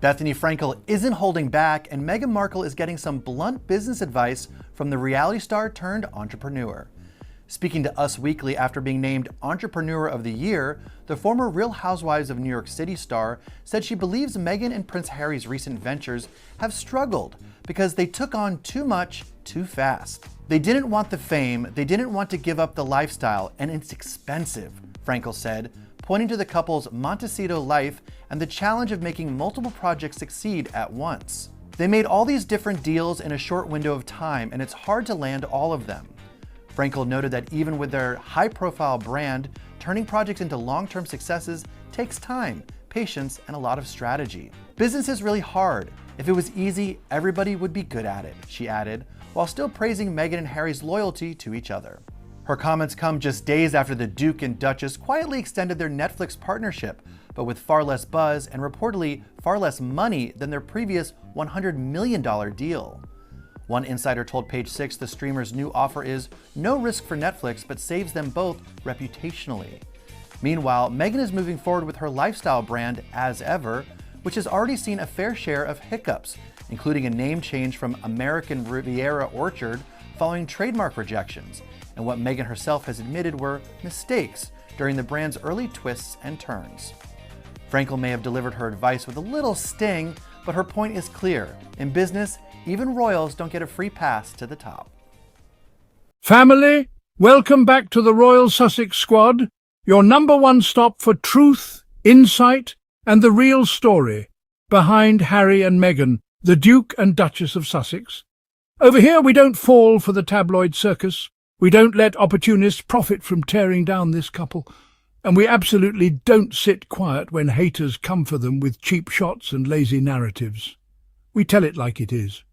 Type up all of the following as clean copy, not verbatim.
Bethenny Frankel isn't holding back, and Meghan Markle is getting some blunt business advice from the reality star turned entrepreneur. Speaking to Us Weekly after being named Entrepreneur of the Year, the former Real Housewives of New York City star said she believes Meghan and Prince Harry's recent ventures have struggled because they took on too much too fast. They didn't want the fame, they didn't want to give up the lifestyle, and it's expensive, Frankel said, pointing to the couple's Montecito life and the challenge of making multiple projects succeed at once. They made all these different deals in a short window of time, and it's hard to land all of them. Frankel noted that even with their high-profile brand, turning projects into long-term successes takes time, patience, and a lot of strategy. Business is really hard. If it was easy, everybody would be good at it, she added, while still praising Meghan and Harry's loyalty to each other. Her comments come just days after the Duke and Duchess quietly extended their Netflix partnership, but with far less buzz and reportedly far less money than their previous $100 million deal. One insider told Page Six the streamer's new offer is no risk for Netflix, but saves them both reputationally. Meanwhile, Meghan is moving forward with her lifestyle brand As Ever, which has already seen a fair share of hiccups, including a name change from American Riviera Orchard following trademark rejections, and what Meghan herself has admitted were mistakes during the brand's early twists and turns. Frankel may have delivered her advice with a little sting, but her point is clear. In business, even royals don't get a free pass to the top. Family, welcome back to the Royal Sussex Squad, your #1 stop for truth, insight, and the real story behind Harry and Meghan, the Duke and Duchess of Sussex. Over here we don't fall for the tabloid circus. We don't let opportunists profit from tearing down this couple. And we absolutely don't sit quiet when haters come for them with cheap shots and lazy narratives. We tell it like it is.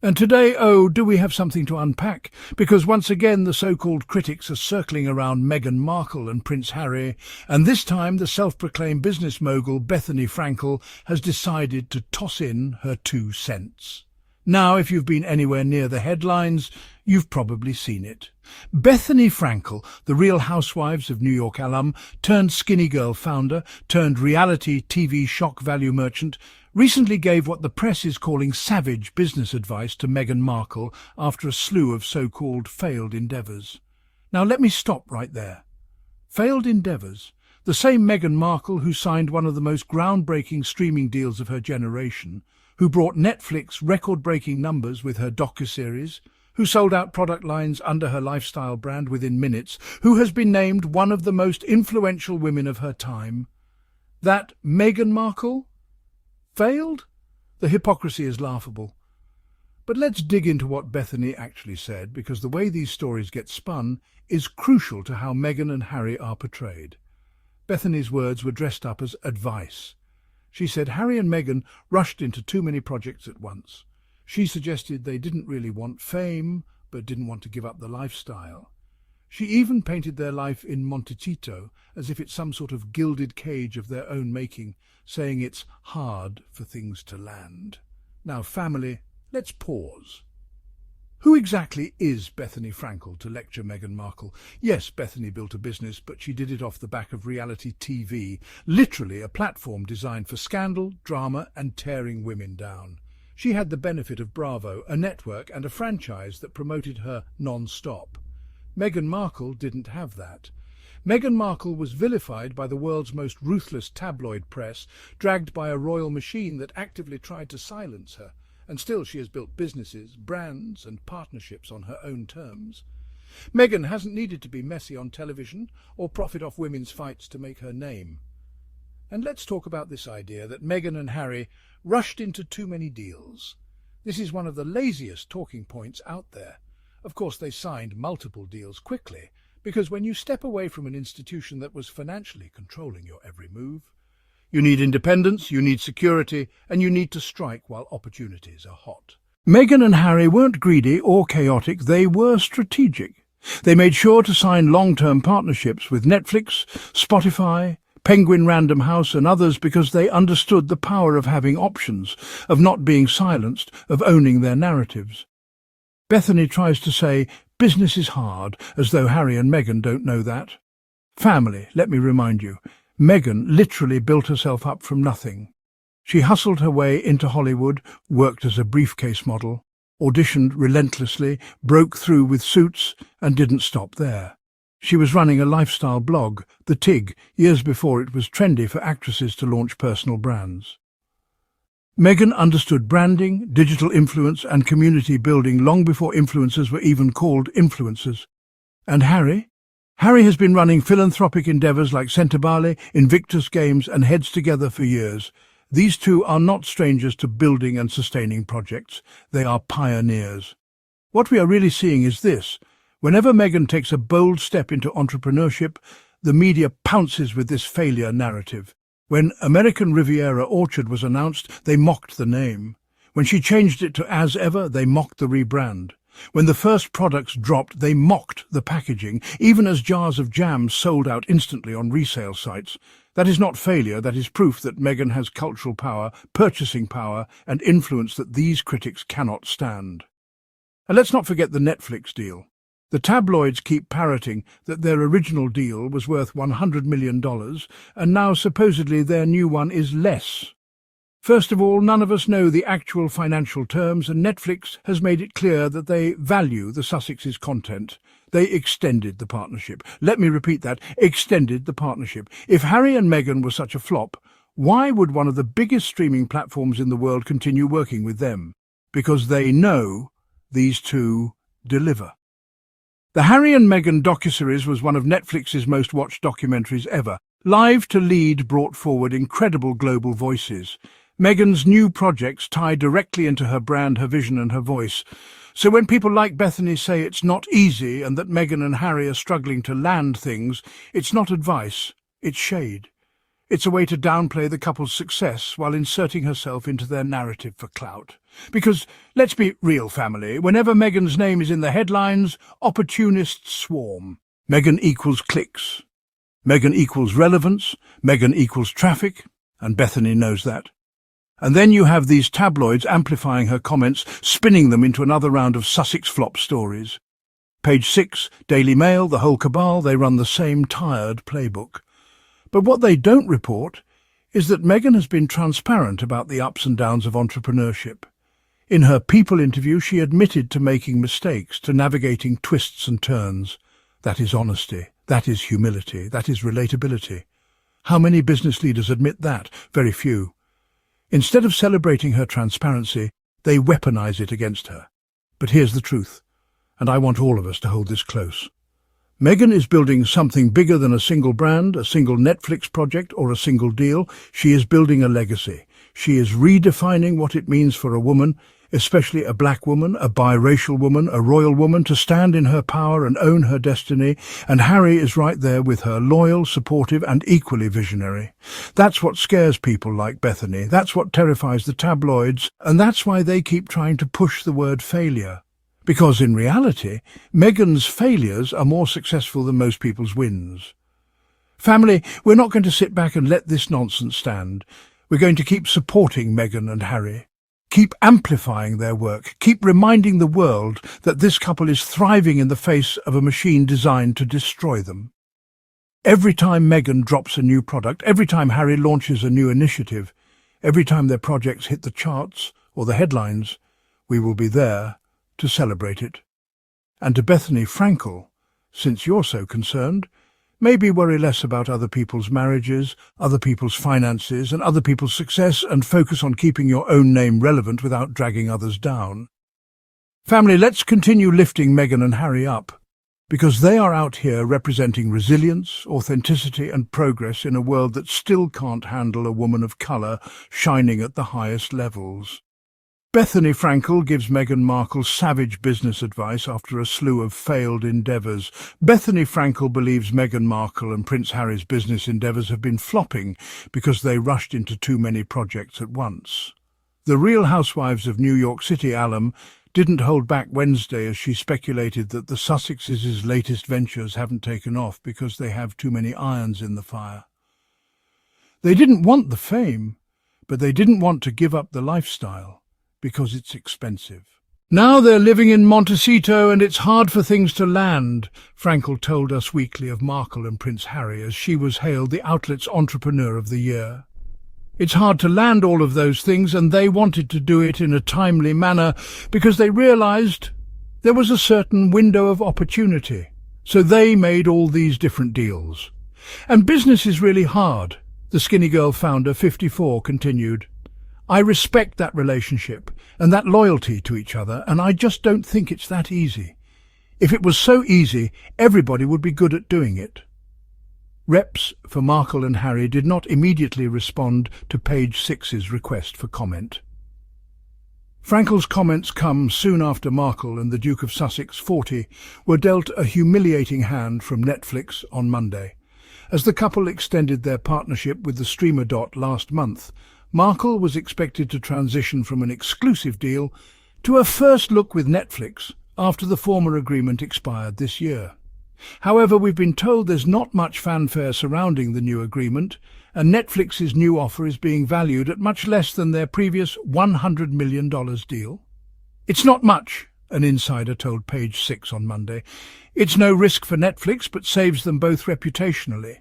And today, oh, do we have something to unpack? Because once again the so-called critics are circling around Meghan Markle and Prince Harry, and this time the self-proclaimed business mogul Bethenny Frankel has decided to toss in her 2 cents. Now, if you've been anywhere near the headlines, you've probably seen it. Bethenny Frankel, the Real Housewives of New York alum, turned skinny girl founder, turned reality TV shock value merchant, recently gave what the press is calling savage business advice to Meghan Markle after a slew of so-called failed endeavours. Now let me stop right there. Failed endeavours? The same Meghan Markle who signed one of the most groundbreaking streaming deals of her generation, who brought Netflix record-breaking numbers with her docuseries, who sold out product lines under her lifestyle brand within minutes, who has been named one of the most influential women of her time. That Meghan Markle failed? The hypocrisy is laughable. But let's dig into what Bethenny actually said, because the way these stories get spun is crucial to how Meghan and Harry are portrayed. Bethenny's words were dressed up as advice. She said Harry and Meghan rushed into too many projects at once. She suggested they didn't really want fame, but didn't want to give up the lifestyle. She even painted their life in Montecito as if it's some sort of gilded cage of their own making, saying it's hard for things to land. Now, family, let's pause. Who exactly is Bethenny Frankel to lecture Meghan Markle? Yes, Bethenny built a business, but she did it off the back of reality TV, literally a platform designed for scandal, drama, and tearing women down. She had the benefit of Bravo, a network and a franchise that promoted her non-stop. Meghan Markle didn't have that. Meghan Markle was vilified by the world's most ruthless tabloid press, dragged by a royal machine that actively tried to silence her, and still she has built businesses, brands and partnerships on her own terms. Meghan hasn't needed to be messy on television or profit off women's fights to make her name. And let's talk about this idea that Meghan and Harry rushed into too many deals. This is one of the laziest talking points out there. Of course, they signed multiple deals quickly, because when you step away from an institution that was financially controlling your every move, you need independence, you need security, and you need to strike while opportunities are hot. Meghan and Harry weren't greedy or chaotic, they were strategic. They made sure to sign long-term partnerships with Netflix, Spotify, Penguin Random House and others because they understood the power of having options, of not being silenced, of owning their narratives. Bethenny tries to say business is hard, as though Harry and Meghan don't know that. Family, let me remind you, Meghan literally built herself up from nothing. She hustled her way into Hollywood, worked as a briefcase model, auditioned relentlessly, broke through with suits, and didn't stop there. She was running a lifestyle blog, The Tig, years before it was trendy for actresses to launch personal brands. Meghan understood branding, digital influence, and community building long before influencers were even called influencers. And Harry? Harry has been running philanthropic endeavours like Centibale, Invictus Games, and Heads Together for years. These two are not strangers to building and sustaining projects. They are pioneers. What we are really seeing is this. Whenever Meghan takes a bold step into entrepreneurship, the media pounces with this failure narrative. When American Riviera Orchard was announced, they mocked the name. When she changed it to As Ever, they mocked the rebrand. When the first products dropped, they mocked the packaging, even as jars of jam sold out instantly on resale sites. That is not failure, that is proof that Meghan has cultural power, purchasing power, and influence that these critics cannot stand. And let's not forget the Netflix deal. The tabloids keep parroting that their original deal was worth $100 million, and now supposedly their new one is less. First of all, none of us know the actual financial terms, and Netflix has made it clear that they value the Sussex's content. They extended the partnership. Let me repeat that, extended the partnership. If Harry and Meghan were such a flop, why would one of the biggest streaming platforms in the world continue working with them? Because they know these two deliver. The Harry and Meghan docuseries was one of Netflix's most watched documentaries ever. Live to Lead brought forward incredible global voices. Meghan's new projects tie directly into her brand, her vision and her voice. So when people like Bethenny say it's not easy and that Meghan and Harry are struggling to land things, it's not advice, it's shade. It's a way to downplay the couple's success while inserting herself into their narrative for clout. Because, let's be real, family, whenever Meghan's name is in the headlines, opportunists swarm. Meghan equals clicks. Meghan equals relevance. Meghan equals traffic. And Bethenny knows that. And then you have these tabloids amplifying her comments, spinning them into another round of Sussex flop stories. Page 6, Daily Mail, the whole cabal, they run the same tired playbook. But what they don't report is that Meghan has been transparent about the ups and downs of entrepreneurship. In her People interview, she admitted to making mistakes, to navigating twists and turns. That is honesty, that is humility, that is relatability. How many business leaders admit that? Very few. Instead of celebrating her transparency, they weaponize it against her. But here's the truth, and I want all of us to hold this close. Meghan is building something bigger than a single brand, a single Netflix project, or a single deal. She is building a legacy. She is redefining what it means for a woman, especially a black woman, a biracial woman, a royal woman, to stand in her power and own her destiny, and Harry is right there with her, loyal, supportive, and equally visionary. That's what scares people like Bethenny. That's what terrifies the tabloids, and that's why they keep trying to push the word failure. Because in reality, Meghan's failures are more successful than most people's wins. Family, we're not going to sit back and let this nonsense stand. We're going to keep supporting Meghan and Harry. Keep amplifying their work. Keep reminding the world that this couple is thriving in the face of a machine designed to destroy them. Every time Meghan drops a new product, every time Harry launches a new initiative, every time their projects hit the charts or the headlines, we will be there to celebrate it. And to Bethenny Frankel, since you're so concerned, maybe worry less about other people's marriages, other people's finances, and other people's success, and focus on keeping your own name relevant without dragging others down. Family, let's continue lifting Meghan and Harry up, because they are out here representing resilience, authenticity, and progress in a world that still can't handle a woman of colour shining at the highest levels. Bethenny Frankel gives Meghan Markle savage business advice after a slew of failed endeavours. Bethenny Frankel believes Meghan Markle and Prince Harry's business endeavours have been flopping because they rushed into too many projects at once. The Real Housewives of New York City alum didn't hold back Wednesday as she speculated that the Sussexes' latest ventures haven't taken off because they have too many irons in the fire. They didn't want the fame, but they didn't want to give up the lifestyle, because it's expensive. Now they're living in Montecito and it's hard for things to land, Frankel told Us Weekly of Markle and Prince Harry as she was hailed the outlet's Entrepreneur of the Year. It's hard to land all of those things, and they wanted to do it in a timely manner because they realized there was a certain window of opportunity. So they made all these different deals. And business is really hard, the Skinny Girl founder, 54, continued. I respect that relationship and that loyalty to each other, and I just don't think it's that easy. If it was so easy, everybody would be good at doing it. Reps for Markle and Harry did not immediately respond to Page 6's request for comment. Frankel's comments come soon after Markle and the Duke of Sussex, 40, were dealt a humiliating hand from Netflix on Monday. As the couple extended their partnership with the streamer last month, Markle was expected to transition from an exclusive deal to a first look with Netflix after the former agreement expired this year. However, we've been told there's not much fanfare surrounding the new agreement, and Netflix's new offer is being valued at much less than their previous $100 million deal. It's not much, an insider told Page 6 on Monday. It's no risk for Netflix, but saves them both reputationally.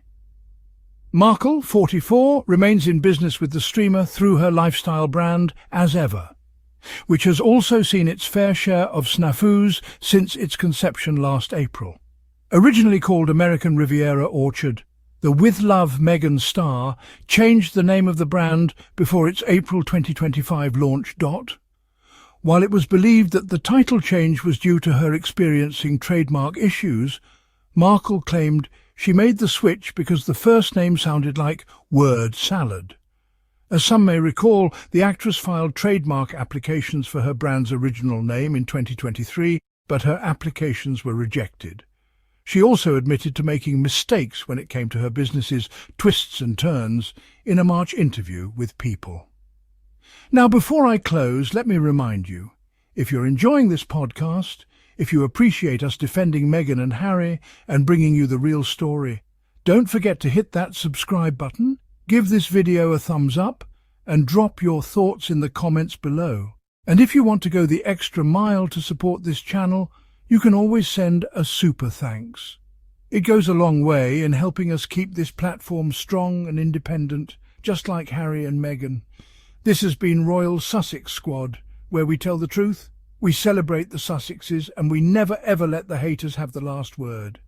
Markle, 44, remains in business with the streamer through her lifestyle brand as ever, which has also seen its fair share of snafus since its conception last April. Originally called American Riviera Orchard, the With Love Meghan star changed the name of the brand before its April 2025 launch. While it was believed that the title change was due to her experiencing trademark issues, Markle claimed she made the switch because the first name sounded like word salad. As some may recall, the actress filed trademark applications for her brand's original name in 2023, but her applications were rejected. She also admitted to making mistakes when it came to her business's twists and turns in a March interview with People. Now, before I close, let me remind you, if you're enjoying this podcast, if you appreciate us defending Meghan and Harry and bringing you the real story, don't forget to hit that subscribe button, give this video a thumbs up, and drop your thoughts in the comments below. And if you want to go the extra mile to support this channel, you can always send a super thanks. It goes a long way in helping us keep this platform strong and independent, just like Harry and Meghan. This has been Royal Sussex Squad, where we tell the truth, we celebrate the Sussexes, and we never ever let the haters have the last word.